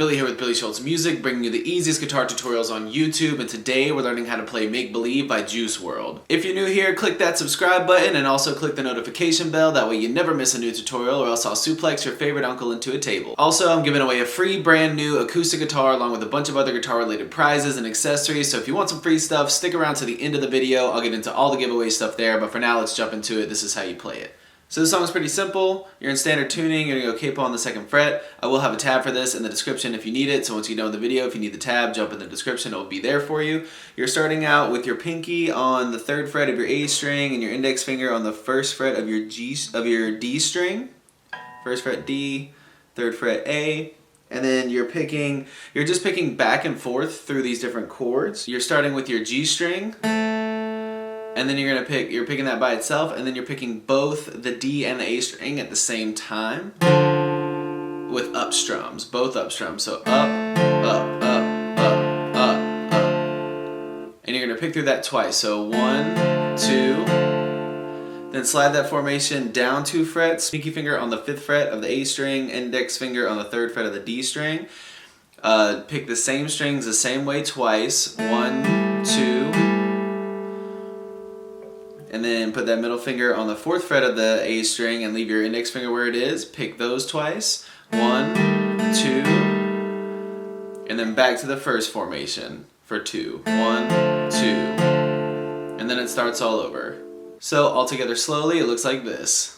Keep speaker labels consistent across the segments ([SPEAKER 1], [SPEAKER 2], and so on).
[SPEAKER 1] Billy here with Billy Schultz Music, bringing you the easiest guitar tutorials on YouTube, and today we're learning how to play Make Believe by Juice WRLD. If you're new here, click that subscribe button and also click the notification bell, that way you never miss a new tutorial or else I'll suplex your favorite uncle into a table. Also, I'm giving away a free brand new acoustic guitar along with a bunch of other guitar related prizes and accessories, so if you want some free stuff, stick around to the end of the video. I'll get into all the giveaway stuff there, but for now let's jump into it. This is how you play it. So this song is pretty simple. You're in standard tuning, you're gonna go capo on the 2nd fret. I will have a tab for this in the description if you need it, so once you know in the video, if you need the tab, jump in the description, it will be there for you. You're starting out with your pinky on the 3rd fret of your A string and your index finger on the 1st fret of your D string. 1st fret D, 3rd fret A, and then you're just picking back and forth through these different chords. You're starting with your G string, and then you're picking that by itself, and then you're picking both the D and the A string at the same time with up strums, both up strums. So up, up, up, up, up, up. And you're gonna pick through that twice. So 1, 2, then slide that formation down 2 frets, pinky finger on the 5th fret of the A string, index finger on the 3rd fret of the D string. Pick the same strings the same way twice, 1, 2, and then put that middle finger on the 4th fret of the A string and leave your index finger where it is. Pick those twice. 1, 2, and then back to the first formation for 2. 1, 2, and then it starts all over. So all together slowly, it looks like this.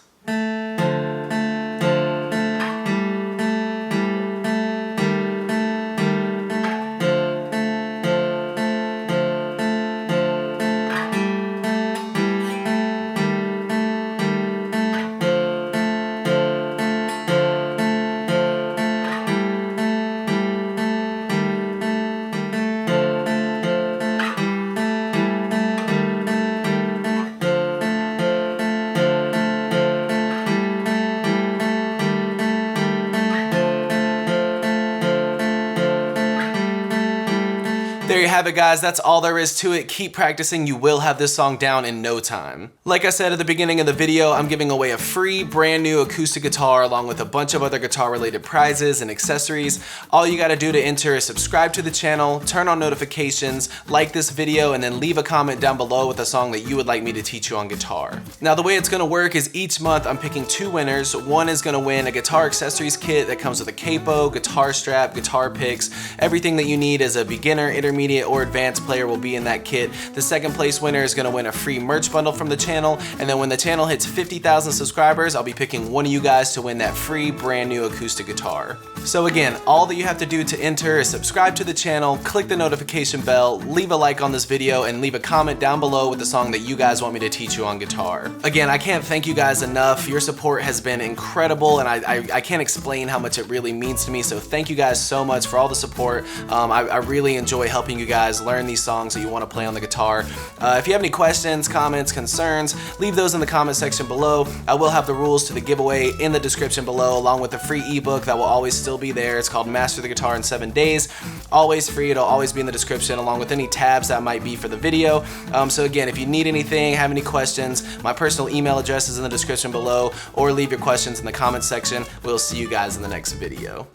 [SPEAKER 1] There you have it, guys. That's all there is to it. Keep practicing. You will have this song down in no time. Like I said at the beginning of the video, I'm giving away a free brand new acoustic guitar along with a bunch of other guitar related prizes and accessories. All you gotta do to enter is subscribe to the channel, turn on notifications, like this video, and then leave a comment down below with a song that you would like me to teach you on guitar. Now the way it's gonna work is each month I'm picking 2 winners. One is gonna win a guitar accessories kit that comes with a capo, guitar strap, guitar picks. Everything that you need as a beginner, intermediate, or advanced player will be in that kit. The 2nd place winner is gonna win a free merch bundle from the channel, and then when the channel hits 50,000 subscribers, I'll be picking one of you guys to win that free brand new acoustic guitar. So again, all that you have to do to enter is subscribe to the channel, click the notification bell, leave a like on this video, and leave a comment down below with the song that you guys want me to teach you on guitar. Again, I can't thank you guys enough. Your support has been incredible, and I can't explain how much it really means to me, so thank you guys so much for all the support. I really enjoy helping you guys learn these songs that you want to play on the guitar. If you have any questions, comments, concerns, leave those in the comment section below. I will have the rules to the giveaway in the description below, along with the free ebook that will always still be there. It's called Master the Guitar in 7 Days. Always free. It'll always be in the description, along with any tabs that might be for the video. So again, if you need anything, have any questions, my personal email address is in the description below, or leave your questions in the comment section. We'll see you guys in the next video.